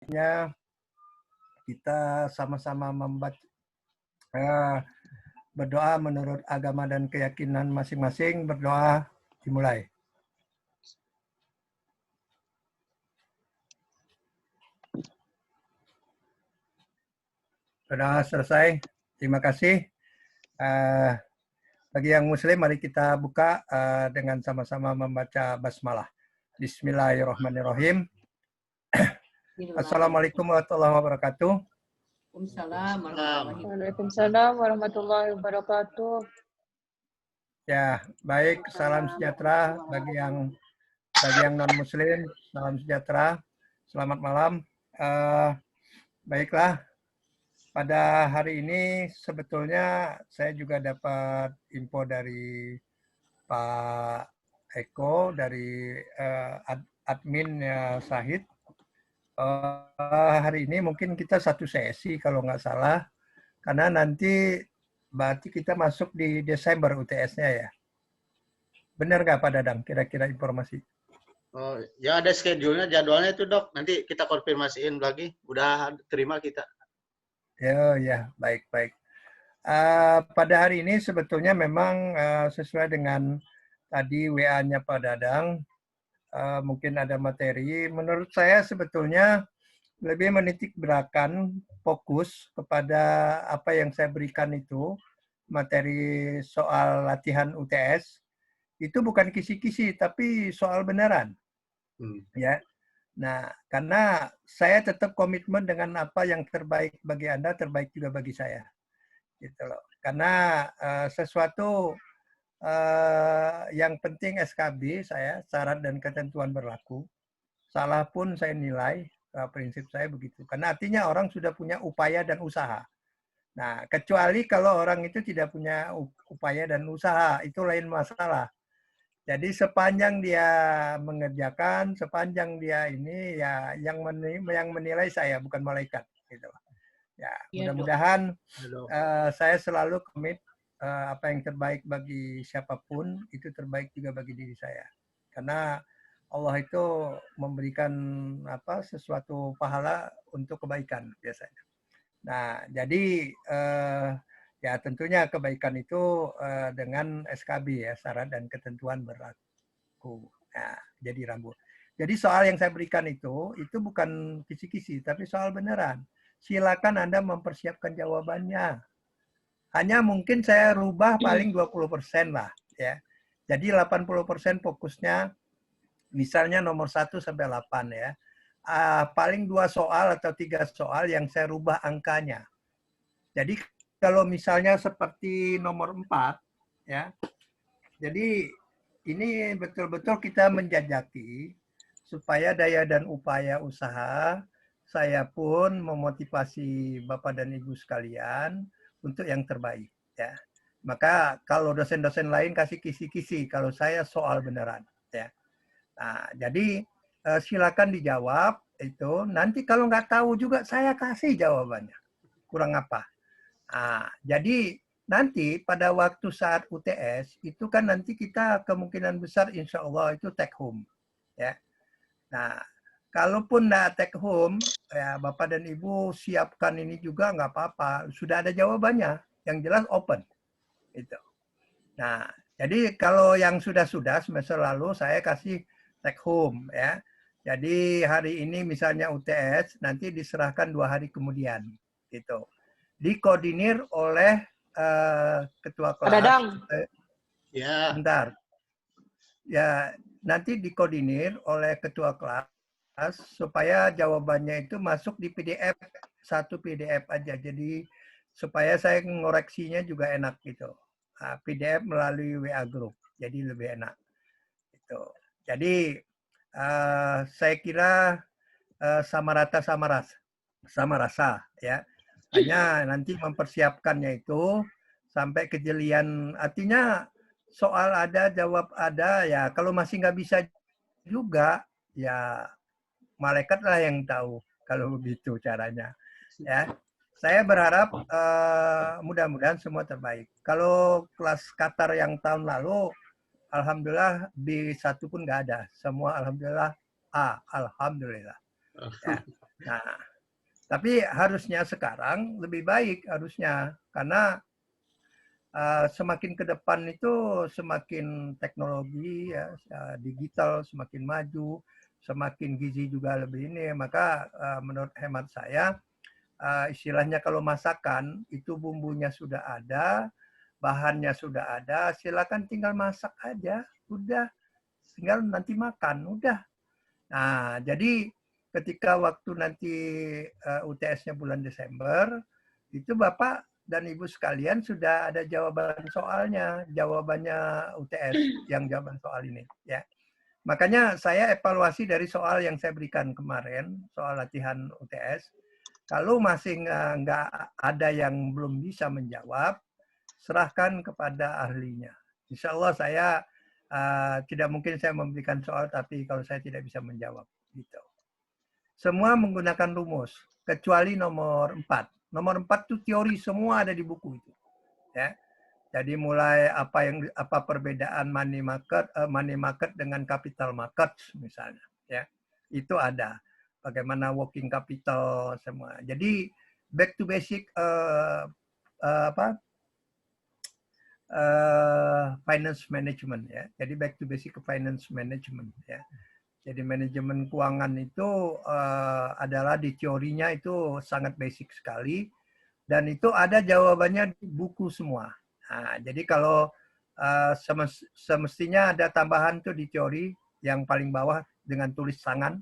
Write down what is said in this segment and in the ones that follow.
baiknya kita sama-sama membaca berdoa menurut agama dan keyakinan masing-masing. Berdoa dimulai. Sudah selesai. Terima kasih. Bagi yang muslim, mari kita buka dengan sama-sama membaca basmalah. Bismillahirrahmanirrahim. Assalamualaikum warahmatullahi wabarakatuh. Waalaikumsalam warahmatullahi wabarakatuh. Ya, baik. Salam sejahtera bagi yang non-muslim. Salam sejahtera. Selamat malam. Baiklah. Pada hari ini sebetulnya saya juga dapat info dari Pak Eko, dari admin Syahid. Hari ini mungkin kita satu sesi kalau nggak salah, karena nanti berarti kita masuk di Desember UTS-nya ya. Benar nggak Pak Dadang kira-kira informasi? Oh, ya ada schedule-nya, jadwalnya itu dok. Nanti kita konfirmasiin lagi. Udah terima kita. Ya, baik. Pada hari ini sebetulnya memang sesuai dengan tadi WA-nya Pak Dadang, mungkin ada materi. Menurut saya sebetulnya lebih menitik beratkan fokus kepada apa yang saya berikan itu, materi soal latihan UTS, itu bukan kisi-kisi, tapi soal beneran. Ya. Nah, karena saya tetap komitmen dengan apa yang terbaik bagi Anda, terbaik juga bagi saya. Gitu loh. Karena sesuatu yang penting SKB saya, syarat dan ketentuan berlaku. Salah pun saya nilai, prinsip saya begitu. Karena artinya orang sudah punya upaya dan usaha. Nah, kecuali kalau orang itu tidak punya upaya dan usaha, itu lain masalah. Jadi sepanjang dia mengerjakan, sepanjang dia ini ya yang menilai saya bukan malaikat gitu. Ya, mudah-mudahan saya selalu komit apa yang terbaik bagi siapapun itu terbaik juga bagi diri saya. Karena Allah itu memberikan sesuatu pahala untuk kebaikan biasanya. Nah, jadi ya tentunya kebaikan itu dengan SKB ya, syarat dan ketentuan berlaku. Nah, jadi rambut. Jadi soal yang saya berikan itu bukan kisi-kisi, tapi soal beneran. Silakan Anda mempersiapkan jawabannya. Hanya mungkin saya rubah paling 20% lah. Ya. Jadi 80% fokusnya misalnya nomor 1 sampai 8 ya. Paling 2 soal atau 3 soal yang saya rubah angkanya. Jadi kalau misalnya seperti nomor 4 ya. Jadi ini betul-betul kita menjajaki supaya daya dan upaya usaha saya pun memotivasi Bapak dan Ibu sekalian untuk yang terbaik ya. Maka kalau dosen-dosen lain kasih kisi-kisi, kalau saya soal beneran ya. Nah, jadi silakan dijawab itu. Nanti kalau nggak tahu juga saya kasih jawabannya. Kurang apa? Nah, jadi nanti pada waktu saat UTS itu kan nanti kita kemungkinan besar insya Allah itu take home. Ya. Nah, kalaupun nggak take home, ya Bapak dan Ibu siapkan ini juga nggak apa-apa. Sudah ada jawabannya. Yang jelas open. Itu. Nah, jadi kalau yang sudah-sudah semester lalu saya kasih take home ya. Jadi hari ini misalnya UTS nanti diserahkan 2 hari kemudian gitu. Dikoordinir oleh ketua kelas. Dadang. Ya. Bentar. Ya, nanti dikoordinir oleh ketua kelas supaya jawabannya itu masuk di PDF, satu PDF aja. Jadi supaya saya ngoreksinya juga enak gitu. PDF melalui WA Group, jadi lebih enak. Gitu. Jadi saya kira sama rasa ya. Hanya nanti mempersiapkannya itu sampai kejelian. Artinya soal ada, jawab ada ya. Kalau masih nggak bisa juga ya malaikat lah yang tahu kalau begitu caranya. Ya. Saya berharap mudah-mudahan semua terbaik. Kalau kelas Qatar yang tahun lalu, alhamdulillah B1 pun nggak ada. Semua alhamdulillah A, alhamdulillah. Ya. Nah, tapi harusnya sekarang lebih baik harusnya karena semakin ke depan itu semakin teknologi ya, digital semakin maju, semakin gizi juga lebih ini. Maka menurut hemat saya istilahnya kalau masakan itu bumbunya sudah ada, bahannya sudah ada, silakan tinggal masak aja, udah, tinggal nanti makan, udah. Nah, jadi ketika waktu nanti UTS-nya bulan Desember, itu Bapak dan Ibu sekalian sudah ada jawaban soalnya, jawabannya UTS yang jawaban soal ini, ya. Makanya saya evaluasi dari soal yang saya berikan kemarin, soal latihan UTS. Kalau masih nggak ada yang belum bisa menjawab, serahkan kepada ahlinya. Insya Allah saya tidak mungkin saya memberikan soal, tapi kalau saya tidak bisa menjawab, gitu. Semua menggunakan rumus, kecuali nomor 4. Nomor 4 itu teori, semua ada di buku itu. Ya. Jadi mulai apa perbedaan money market dengan capital market misalnya, ya. Itu ada. Bagaimana working capital semua. Jadi back to basic finance management ya. Jadi back to basic finance management ya. Jadi manajemen keuangan itu adalah di teorinya itu sangat basic sekali dan itu ada jawabannya di buku semua. Nah, jadi kalau semestinya ada tambahan tuh di teori yang paling bawah dengan tulis tangan.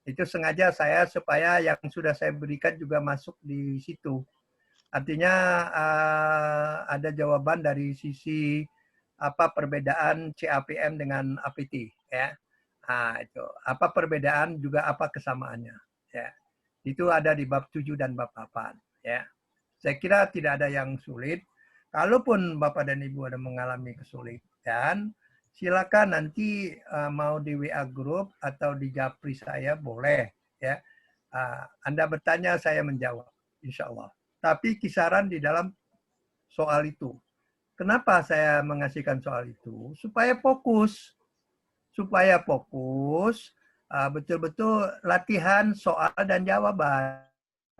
Itu sengaja saya supaya yang sudah saya berikan juga masuk di situ. Artinya ada jawaban dari sisi apa perbedaan CAPM dengan APT ya. Nah, itu apa perbedaan juga apa kesamaannya ya. Itu ada di bab 7 dan bab 8 ya. Saya kira tidak ada yang sulit. Kalaupun Bapak dan Ibu ada mengalami kesulitan, silakan nanti mau di WA group atau di Japri saya boleh ya. Anda bertanya saya menjawab insya Allah. Tapi kisaran di dalam soal itu. Kenapa saya mengasihkan soal itu? Supaya fokus. Supaya fokus betul-betul latihan soal dan jawaban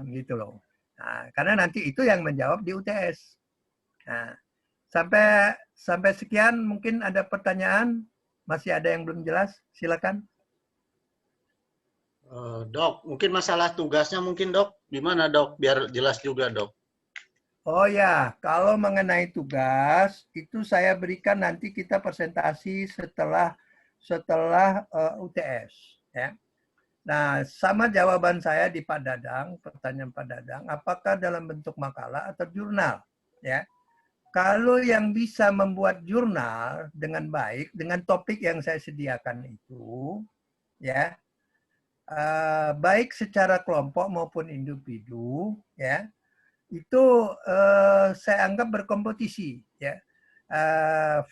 gitu loh. Nah, karena nanti itu yang menjawab di UTS. Nah, sampai sekian mungkin ada pertanyaan, masih ada yang belum jelas, silakan. Dok, mungkin masalah tugasnya mungkin dok, gimana dok? Biar jelas juga dok. Oh ya, kalau mengenai tugas itu saya berikan nanti kita presentasi setelah UTS. Ya. Nah, sama jawaban saya di Pak Dadang, pertanyaan Pak Dadang, apakah dalam bentuk makalah atau jurnal? Ya, kalau yang bisa membuat jurnal dengan baik dengan topik yang saya sediakan itu, ya, baik secara kelompok maupun individu, ya, itu saya anggap berkompetisi, ya,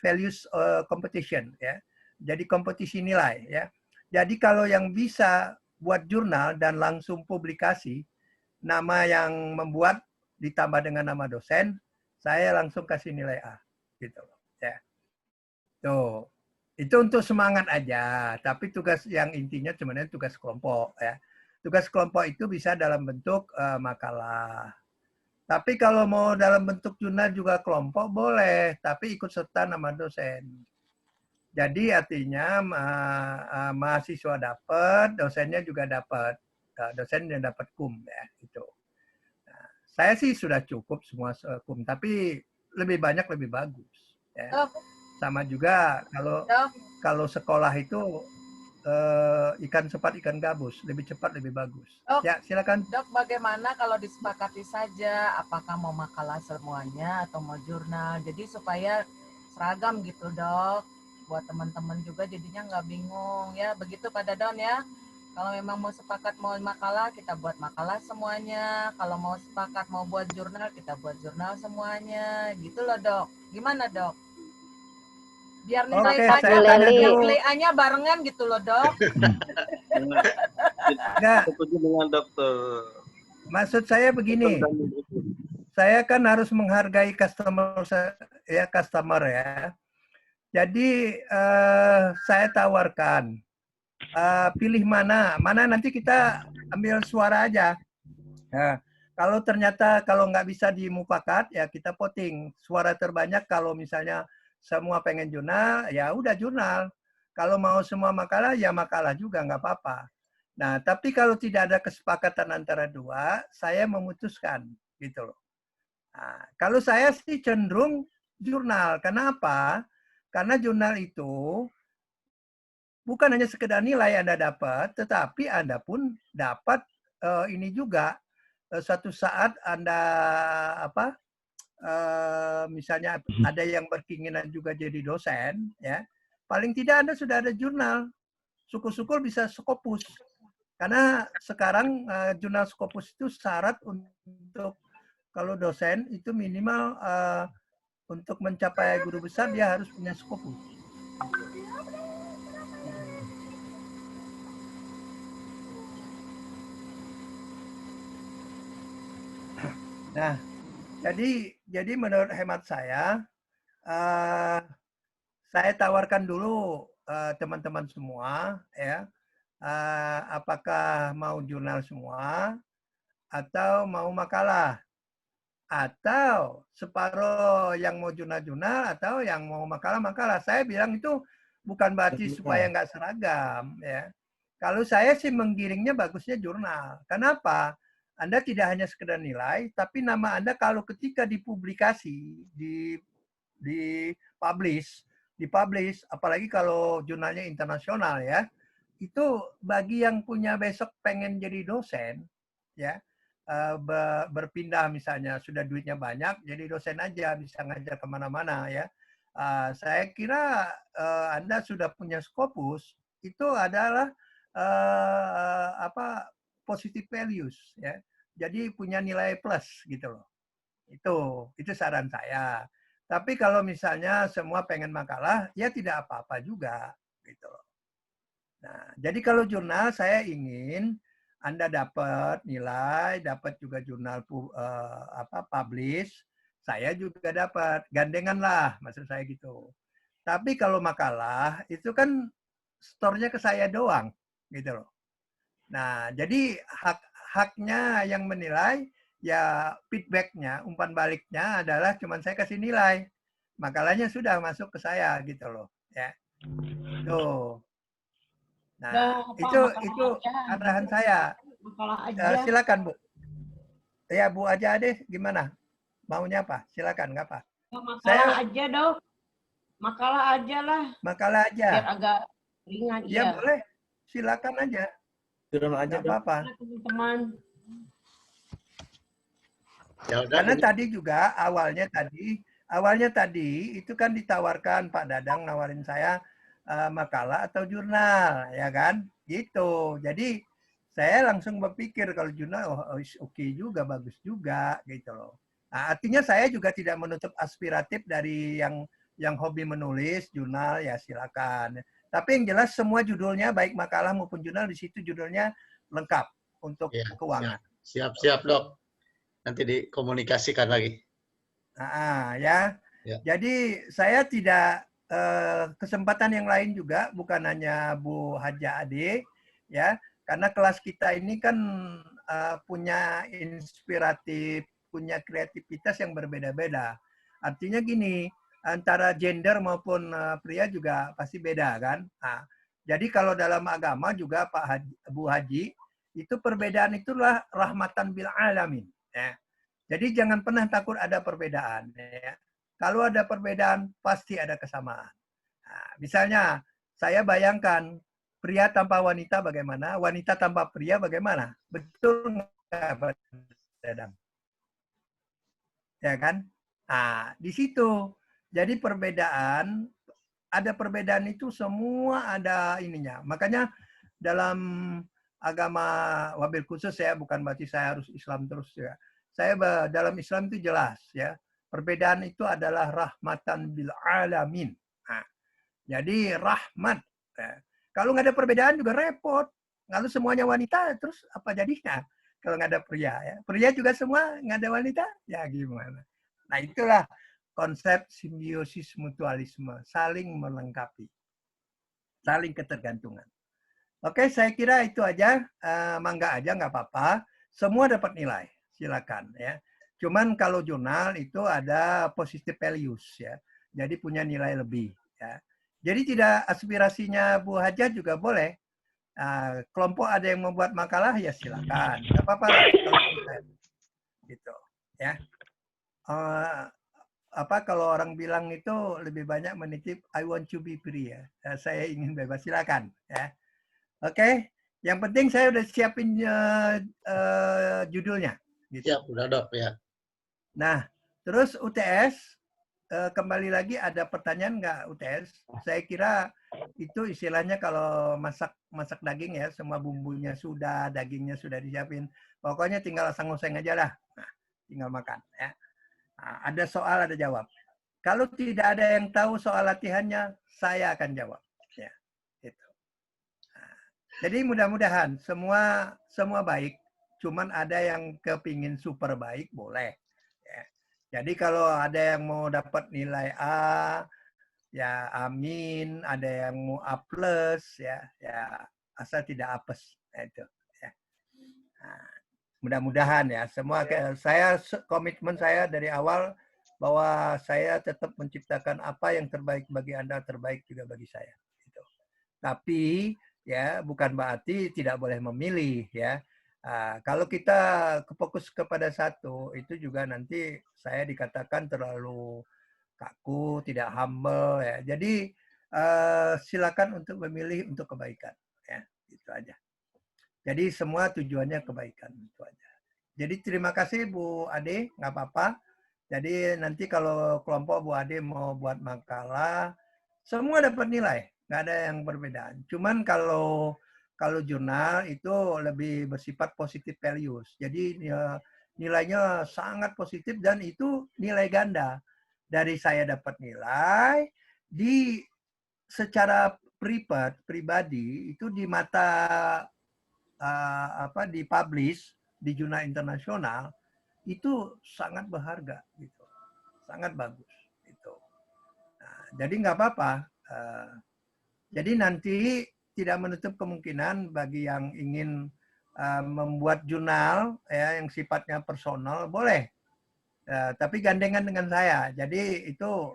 values competition, ya, jadi kompetisi nilai, ya. Jadi kalau yang bisa buat jurnal dan langsung publikasi, nama yang membuat ditambah dengan nama dosen, saya langsung kasih nilai A, gitu, ya. Tuh, itu untuk semangat aja. Tapi tugas yang intinya sebenarnya tugas kelompok, ya. Tugas kelompok itu bisa dalam bentuk makalah. Tapi kalau mau dalam bentuk jurnal juga kelompok boleh, tapi ikut serta nama dosen. Jadi artinya mahasiswa dapat, dosennya juga dapat. Dosen yang dapat kum ya itu. Nah, saya sih sudah cukup semua kum, tapi lebih banyak lebih bagus. Ya. Sama juga kalau sekolah itu ikan cepat ikan gabus, lebih cepat lebih bagus. Ya silakan. Dok, bagaimana kalau disepakati saja apakah mau makalah semuanya atau mau jurnal, jadi supaya seragam gitu dok, buat teman-teman juga jadinya nggak bingung ya, begitu Pak Dadon ya. Kalau memang mau sepakat mau makalah, kita buat makalah semuanya. Kalau mau sepakat mau buat jurnal, kita buat jurnal semuanya. Gitu loh dok. Gimana dok? Biar nilai A-nya barengan gitu loh dok. Enggak. Setuju dengan dokter. Maksud saya begini. Saya kan harus menghargai customer ya. Jadi saya tawarkan pilih mana nanti kita ambil suara aja. Nah, kalau ternyata kalau nggak bisa dimufakat, ya kita voting. Suara terbanyak kalau misalnya semua pengen jurnal, ya udah jurnal. Kalau mau semua makalah, ya makalah juga, nggak apa-apa. Nah, tapi kalau tidak ada kesepakatan antara dua, saya memutuskan, gitu loh. Nah, kalau saya sih cenderung jurnal. Kenapa? Karena jurnal itu bukan hanya sekedar nilai Anda dapat, tetapi Anda pun dapat ini juga suatu saat Anda apa misalnya ada yang berkeinginan juga jadi dosen, ya paling tidak Anda sudah ada jurnal. Syukur-syukur bisa Scopus. Karena sekarang jurnal Scopus itu syarat untuk kalau dosen itu minimal untuk mencapai guru besar dia harus punya Scopus. Nah, jadi menurut hemat saya tawarkan dulu teman-teman semua, ya, apakah mau jurnal semua atau mau makalah, atau separuh yang mau jurnal-jurnal atau yang mau makalah-makalah. Saya bilang itu bukan berarti supaya nggak seragam, ya. Kalau saya sih menggiringnya bagusnya jurnal. Kenapa? Anda tidak hanya sekedar nilai, tapi nama Anda kalau ketika dipublikasi, dipublish, apalagi kalau jurnalnya internasional, ya, itu bagi yang punya besok pengen jadi dosen, ya, berpindah misalnya sudah duitnya banyak, jadi dosen aja bisa ngajar kemana-mana, ya. Saya kira Anda sudah punya Scopus, itu adalah positive values, ya. Jadi punya nilai plus gitu loh. Itu saran saya. Tapi kalau misalnya semua pengen makalah, ya tidak apa-apa juga gitu loh. Nah, jadi kalau jurnal saya ingin Anda dapat nilai, dapat juga jurnal publish, saya juga dapat, gandengan lah maksud saya gitu. Tapi kalau makalah itu kan store-nya ke saya doang gitu loh. Nah, jadi haknya yang menilai, ya feedback-nya, umpan baliknya adalah cuman saya kasih nilai. Makalahnya sudah masuk ke saya gitu loh, ya. Tuh. Nah, itu arahan saya. Silakan, Bu. Ya, Bu aja deh, gimana? Maunya apa? Silakan, nggak apa. Makalah aja, Dok. Makalah aja lah. Makalah aja. Biar agak ringan. Ya, boleh. Silakan aja. Nggak apa-apa. Teman-teman. Ya udah. Karena tadi juga awalnya tadi itu kan ditawarkan Pak Dadang nawarin saya makalah atau jurnal, ya kan? Gitu. Jadi saya langsung berpikir kalau jurnal oke juga, bagus juga gitu loh. Nah, artinya saya juga tidak menutup aspiratif dari yang hobi menulis jurnal, ya silakan. Tapi yang jelas semua judulnya baik makalah maupun jurnal di situ judulnya lengkap untuk Ya, keuangan. Siap, Dok. Nanti dikomunikasikan lagi. Ya. Jadi saya tidak kesempatan yang lain juga, bukan hanya Bu Haja Ade, ya, karena kelas kita ini kan punya inspiratif, punya kreativitas yang berbeda-beda. Artinya gini, antara gender maupun pria juga pasti beda kan. Nah, jadi kalau dalam agama juga Bu Haji, itu perbedaan itulah rahmatan bil alamin. Ya. Jadi jangan pernah takut ada perbedaan. Ya. Kalau ada perbedaan, pasti ada kesamaan. Nah, misalnya, saya bayangkan pria tanpa wanita bagaimana, wanita tanpa pria bagaimana. Betul nggak, Pak Dadang? Ya kan? Nah, di situ. Jadi ada perbedaan itu semua ada ininya. Makanya dalam agama wabil khusus, ya, bukan berarti saya harus Islam terus, ya. Saya dalam Islam itu jelas, ya. Perbedaan itu adalah rahmatan bil alamin. Nah, jadi rahmat. Ya. Kalau nggak ada perbedaan juga repot. Kalau semuanya wanita, terus apa jadinya? Kalau nggak ada pria, ya. Pria juga semua nggak ada wanita, ya gimana? Nah, itulah konsep simbiosis mutualisme, saling melengkapi, saling ketergantungan. Oke, saya kira itu aja. Mangga aja, nggak apa-apa. Semua dapat nilai, silakan ya. Cuman kalau jurnal itu ada positive values ya. Jadi punya nilai lebih ya. Jadi tidak aspirasinya Bu Haja juga boleh. Kelompok ada yang membuat makalah ya silakan. Nggak apa-apa lah kalau konten. Gitu ya. Kalau orang bilang itu lebih banyak menitip I want to be free ya. Saya ingin bebas, silakan ya. Oke, yang penting saya udah siapin judulnya. Gitu. Siap, udah Dok ya. Nah, terus UTS, kembali lagi ada pertanyaan nggak UTS? Saya kira itu istilahnya kalau masak daging ya, semua bumbunya sudah, dagingnya sudah disiapin. Pokoknya tinggal asang-useng aja lah. Nah, tinggal makan ya. Nah, ada soal, ada jawab. Kalau tidak ada yang tahu soal latihannya, saya akan jawab. Ya, itu. Jadi mudah-mudahan semua baik. Cuman ada yang kepingin super baik boleh. Ya. Jadi kalau ada yang mau dapat nilai A, ya amin. Ada yang mau A plus, ya asal tidak apes. Nah, itu. Ya. Nah, mudah-mudahan ya semua. Saya komitmen saya dari awal bahwa saya tetap menciptakan apa yang terbaik bagi Anda, terbaik juga bagi saya. Gitu. Tapi ya bukan berarti tidak boleh memilih ya. Kalau kita fokus kepada satu itu juga nanti saya dikatakan terlalu kaku, tidak humble ya. Jadi silakan untuk memilih untuk kebaikan ya. Itu aja. Jadi semua tujuannya kebaikan itu aja. Jadi terima kasih Bu Ade, nggak apa-apa. Jadi nanti kalau kelompok Bu Ade mau buat makalah, semua dapat nilai, nggak ada yang perbedaan. Cuman kalau jurnal itu lebih bersifat positive values. Jadi nilainya sangat positif dan itu nilai ganda. Dari saya dapat nilai, secara pribadi itu di mata dipublish di jurnal internasional itu sangat berharga gitu, sangat bagus gitu. Nah, jadi nggak apa-apa. Jadi nanti tidak menutup kemungkinan bagi yang ingin membuat jurnal ya yang sifatnya personal boleh, tapi gandengan dengan saya. Jadi itu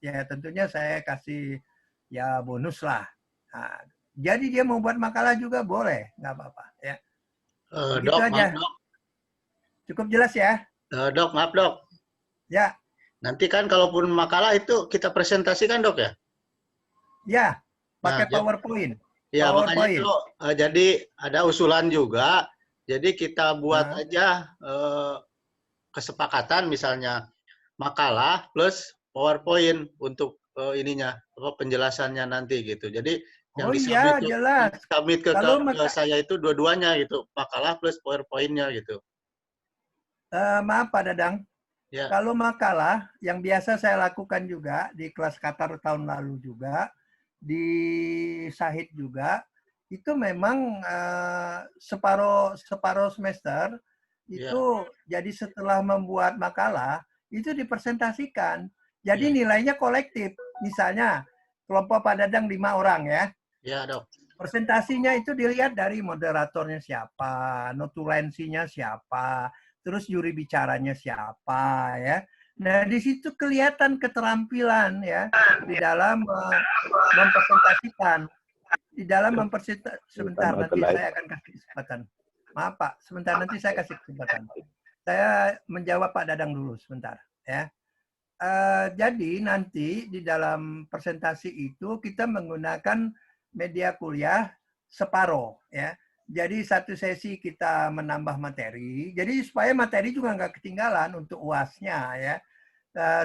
ya tentunya saya kasih ya bonus lah. Nah, jadi dia mau buat makalah juga boleh, nggak apa-apa ya. Begitu Dok, aja. maaf Dok. Cukup jelas ya? Dok, maaf Dok. Ya. Nanti kan kalaupun makalah itu kita presentasikan Dok ya? Ya, pakai Nah, PowerPoint. ya makanya PowerPoint. itu jadi ada usulan juga. Jadi kita buat aja kesepakatan misalnya makalah plus PowerPoint untuk penjelasannya nanti gitu. Jadi yang Jelas. submit ke Kalau saya itu dua-duanya gitu, makalah plus PowerPoint-nya gitu. Maaf Pak Dadang. Ya. Kalau makalah yang biasa saya lakukan juga di kelas Qatar tahun lalu juga, di Syahid juga, itu memang separuh semester itu jadi setelah membuat makalah itu dipresentasikan. Jadi nilainya kolektif. Misalnya kelompok Pak Dadang 5 orang ya. Ya, Dok. Presentasinya itu dilihat dari moderatornya siapa, notulensinya siapa, terus juri bicaranya siapa ya. Nah, di situ kelihatan keterampilan ya di dalam mempresentasikan. Di dalam sebentar nanti saya akan kasih kesempatan. Maaf Pak, sebentar nanti saya kasih kesempatan. Saya menjawab Pak Dadang dulu sebentar ya. Jadi nanti di dalam presentasi itu kita menggunakan media kuliah separuh ya. Jadi satu sesi kita menambah materi. Jadi supaya materi juga nggak ketinggalan untuk UASnya ya.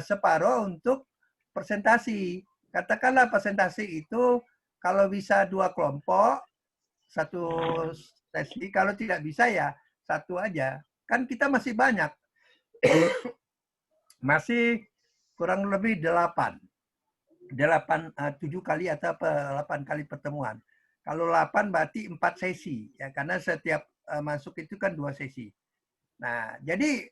Separuh untuk presentasi. Katakanlah presentasi itu kalau bisa 2 kelompok satu sesi. Kalau tidak bisa ya satu aja. Kan kita masih banyak. Masih kurang lebih 7 kali atau 8 kali pertemuan. Kalau 8 berarti 4 sesi ya karena setiap masuk itu kan 2 sesi. Nah, jadi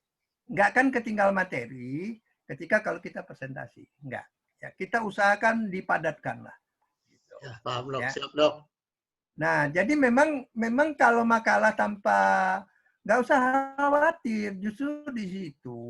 nggak akan ketinggal materi ketika kalau kita presentasi. Nggak. Ya, kita usahakan dipadatkan lah. Gitu. Ya, paham Dok. Ya. Siap Dok. Nah, jadi memang kalau makalah tanpa nggak usah khawatir, justru di situ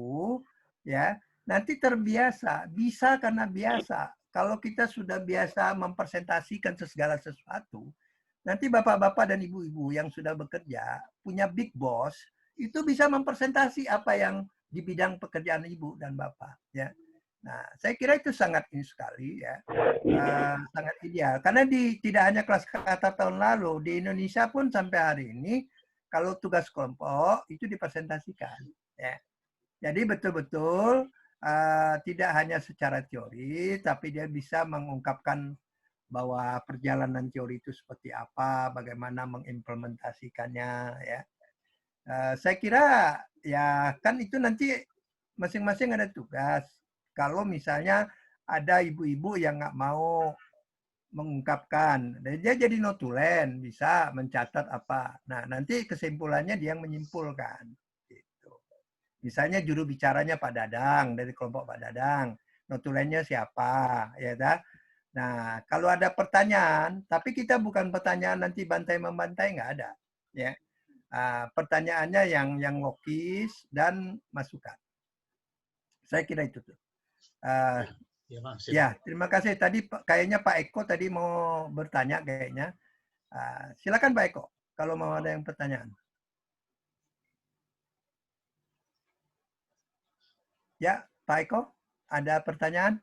ya nanti terbiasa, bisa karena biasa. Kalau kita sudah biasa mempresentasikan segala sesuatu, nanti bapak-bapak dan ibu-ibu yang sudah bekerja punya big boss itu bisa mempresentasi apa yang di bidang pekerjaan ibu dan bapak ya. Nah, saya kira itu sangat ini sekali ya, sangat ideal. Karena tidak hanya kelas kata tahun lalu, di Indonesia pun sampai hari ini kalau tugas kelompok itu dipresentasikan. Ya. Jadi betul-betul tidak hanya secara teori, tapi dia bisa mengungkapkan bahwa perjalanan teori itu seperti apa, bagaimana mengimplementasikannya. Ya. Saya kira ya kan itu nanti masing-masing ada tugas. Kalau misalnya ada ibu-ibu yang nggak mau mengungkapkan, dan dia jadi notulen, bisa mencatat apa. Nah, nanti kesimpulannya dia yang menyimpulkan. Gitu. Misalnya juru bicaranya Pak Dadang, dari kelompok Pak Dadang. Notulennya siapa, ya dah. Nah, kalau ada pertanyaan, tapi kita bukan pertanyaan nanti bantai-membantai, nggak ada. Ya. Pertanyaannya yang logis dan masukan. Saya kira itu tuh. Ya, Bang. Ya, terima kasih. Tadi kayaknya Pak Eko tadi mau bertanya kayaknya. Silakan Pak Eko, kalau mau ada yang pertanyaan. Ya, Pak Eko, ada pertanyaan?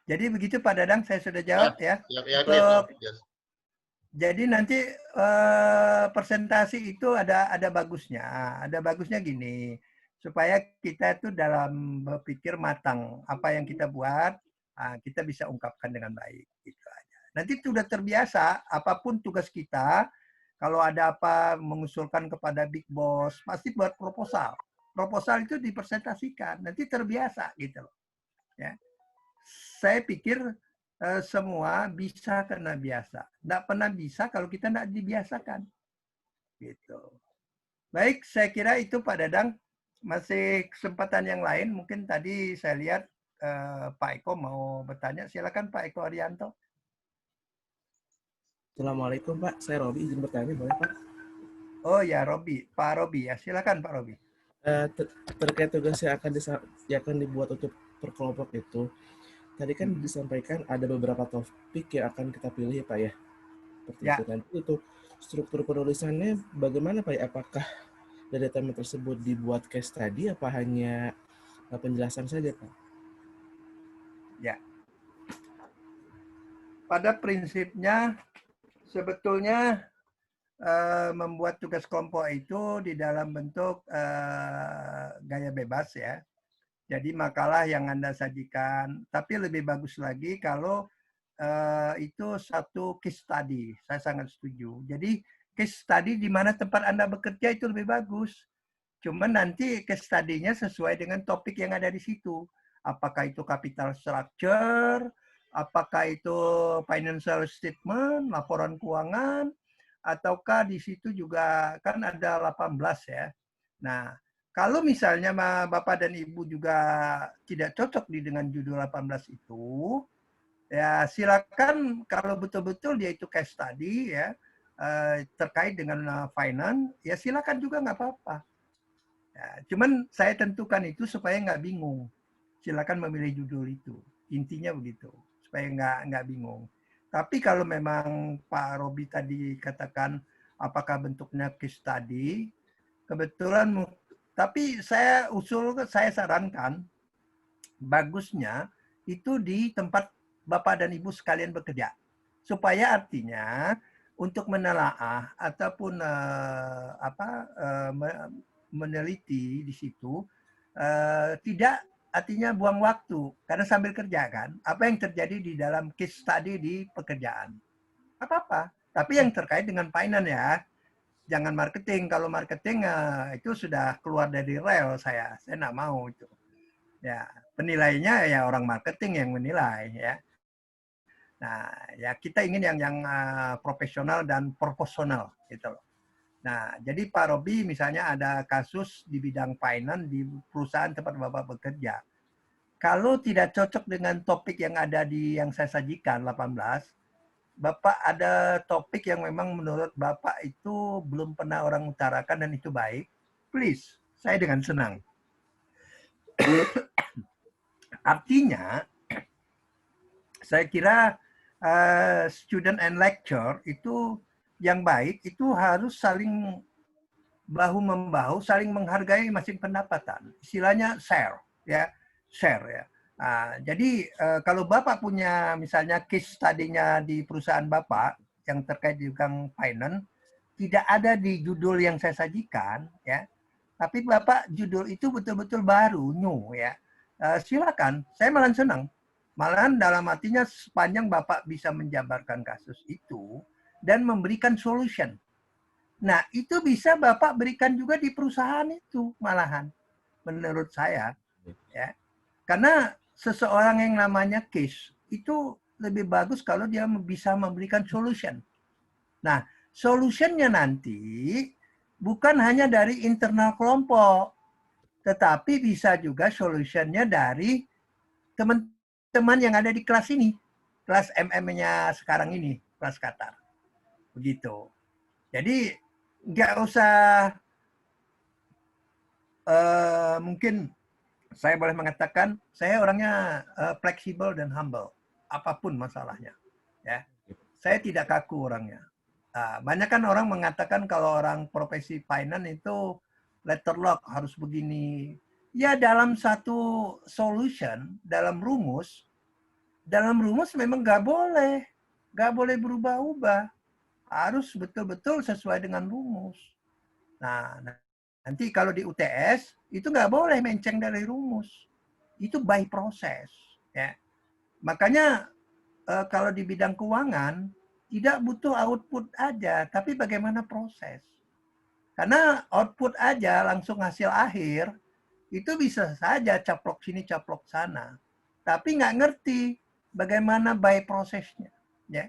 Jadi begitu Pak Dadang, saya sudah jawab ya. Untuk jadi nanti presentasi itu ada bagusnya. Ada bagusnya gini, supaya kita itu dalam berpikir matang apa yang kita buat, kita bisa ungkapkan dengan baik. Gitu aja. Nanti sudah terbiasa, apapun tugas kita, kalau ada apa mengusulkan kepada big boss, pasti buat proposal. Proposal itu dipresentasikan, nanti terbiasa gitu loh. Ya. Saya pikir semua bisa karena biasa. Tidak pernah bisa kalau kita tidak dibiasakan. Gitu. Baik, saya kira itu Pak Dadang. Masih kesempatan yang lain. Mungkin tadi saya lihat Pak Eko mau bertanya. Silakan Pak Eko Arianto. Assalamualaikum Pak, saya Robi, izin bertanya boleh Pak? Oh ya, Robi. Pak Robi ya. Silakan Pak Robi. Terkait tugas yang akan dibuat untuk per kelompok itu, tadi kan disampaikan ada beberapa topik yang akan kita pilih ya Pak ya. Seperti Ya. itu. Nanti untuk struktur penulisannya bagaimana Pak ya? Apakah dari tema tersebut dibuat case study apa hanya penjelasan saja Pak? Ya. Pada prinsipnya sebetulnya membuat tugas kelompok itu di dalam bentuk gaya bebas ya. Jadi makalah yang Anda sajikan, tapi lebih bagus lagi kalau itu satu case study. Saya sangat setuju. Jadi case study di mana tempat Anda bekerja itu lebih bagus. Cuma nanti case study-nya sesuai dengan topik yang ada di situ. Apakah itu capital structure, apakah itu financial statement, laporan keuangan, ataukah di situ juga kan ada 18 ya. Nah, kalau misalnya Bapak dan Ibu juga tidak cocok dengan judul 18 itu, ya silakan kalau betul-betul dia itu case study ya terkait dengan finance, ya silakan juga nggak apa-apa. Ya, cuman saya tentukan itu supaya nggak bingung. Silakan memilih judul itu. Intinya begitu, supaya nggak bingung. Tapi kalau memang Pak Robi tadi katakan apakah bentuknya case study, kebetulan tapi saya sarankan bagusnya itu di tempat Bapak dan Ibu sekalian bekerja. Supaya artinya untuk menelaah ataupun meneliti di situ tidak artinya buang waktu karena sambil kerja kan. Apa yang terjadi di dalam case study di pekerjaan. Apa-apa. Tapi yang terkait dengan finance ya. Jangan marketing. Kalau marketing itu sudah keluar dari rel saya. Saya nggak mau itu. Ya, penilainya ya orang marketing yang menilai ya. Nah, ya kita ingin yang profesional dan proporsional gitu loh. Nah, jadi Pak Robi misalnya ada kasus di bidang finance di perusahaan tempat Bapak bekerja. kalau tidak cocok dengan topik yang ada di yang saya sajikan 18, Bapak ada topik yang memang menurut Bapak itu belum pernah orang utarakan dan itu baik, please, saya dengan senang. Artinya, saya kira student and lecture itu yang baik itu harus saling bahu-membahu, saling menghargai masing pendapatan. Istilahnya share, ya, share ya. Nah, jadi kalau Bapak punya misalnya case study-nya di perusahaan Bapak yang terkait dengan finance, tidak ada di judul yang saya sajikan, ya. Tapi Bapak judul itu betul-betul baru, new, ya. Silakan, saya malah senang. Malahan dalam artinya sepanjang Bapak bisa menjabarkan kasus itu dan memberikan solution. Nah, itu bisa Bapak berikan juga di perusahaan itu malahan, menurut saya, ya. Karena seseorang yang namanya case itu lebih bagus kalau dia bisa memberikan solution. Nah, solutionnya nanti bukan hanya dari internal kelompok, tetapi bisa juga solutionnya dari teman-teman yang ada di kelas ini, kelas MM-nya sekarang ini, kelas Qatar. Begitu. Jadi nggak usah mungkin saya boleh mengatakan saya orangnya fleksibel dan humble apapun masalahnya, ya. Saya tidak kaku orangnya. Banyak kan orang mengatakan kalau orang profesi finance itu letter lock harus begini. Ya dalam satu solution, dalam rumus memang nggak boleh berubah-ubah. Harus betul-betul sesuai dengan rumus. Nah, nanti kalau di UTS itu nggak boleh menceng dari rumus. Itu by proses. Ya. Makanya kalau di bidang keuangan tidak butuh output aja, tapi bagaimana proses. Karena output aja langsung hasil akhir itu bisa saja caplok sini caplok sana, tapi nggak ngerti bagaimana by prosesnya. Ya.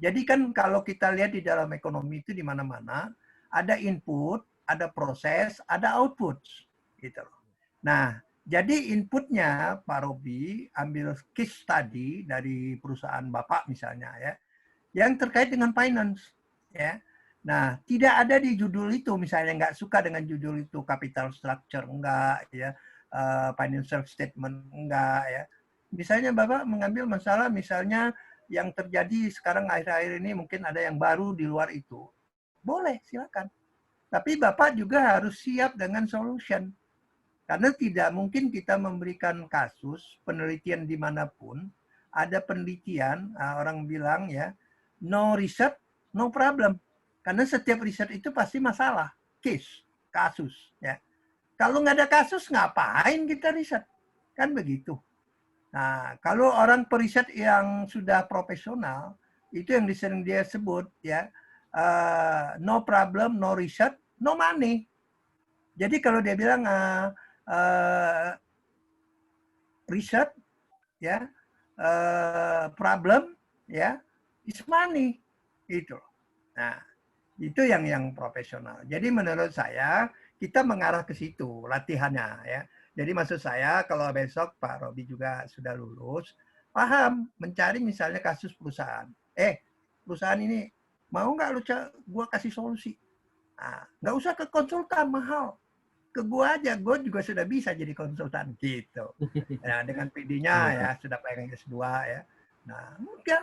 Jadi kan kalau kita lihat di dalam ekonomi itu di mana-mana ada input, ada proses, ada output, gitu loh. Nah, jadi inputnya Pak Robi ambil case study dari perusahaan Bapak misalnya ya, yang terkait dengan finance, ya. Nah, tidak ada di judul itu misalnya nggak suka dengan judul itu capital structure enggak ya, financial statement enggak ya. Misalnya Bapak mengambil masalah misalnya yang terjadi sekarang akhir-akhir ini mungkin ada yang baru di luar itu. Boleh, silakan. Tapi Bapak juga harus siap dengan solution. Karena tidak mungkin kita memberikan kasus, penelitian dimanapun, ada penelitian, orang bilang ya, no research, no problem. Karena setiap riset itu pasti masalah, case, kasus. Ya. Kalau nggak ada kasus, ngapain kita riset? Kan begitu. Nah, kalau orang periset yang sudah profesional, itu yang sering dia sebut, ya, no problem, no research, no money. Jadi kalau dia bilang research, ya, problem, ya, is money, itu. Nah, itu yang profesional. Jadi menurut saya kita mengarah ke situ latihannya, ya. Jadi maksud saya kalau besok Pak Robi juga sudah lulus, paham mencari misalnya kasus perusahaan. Perusahaan ini mau nggak lu gua kasih solusi? Nah, nggak usah ke konsultan mahal, ke gua aja, gua juga sudah bisa jadi konsultan gitu. Nah, dengan PD-nya ya sudah pengen S2 ya. Nah, udah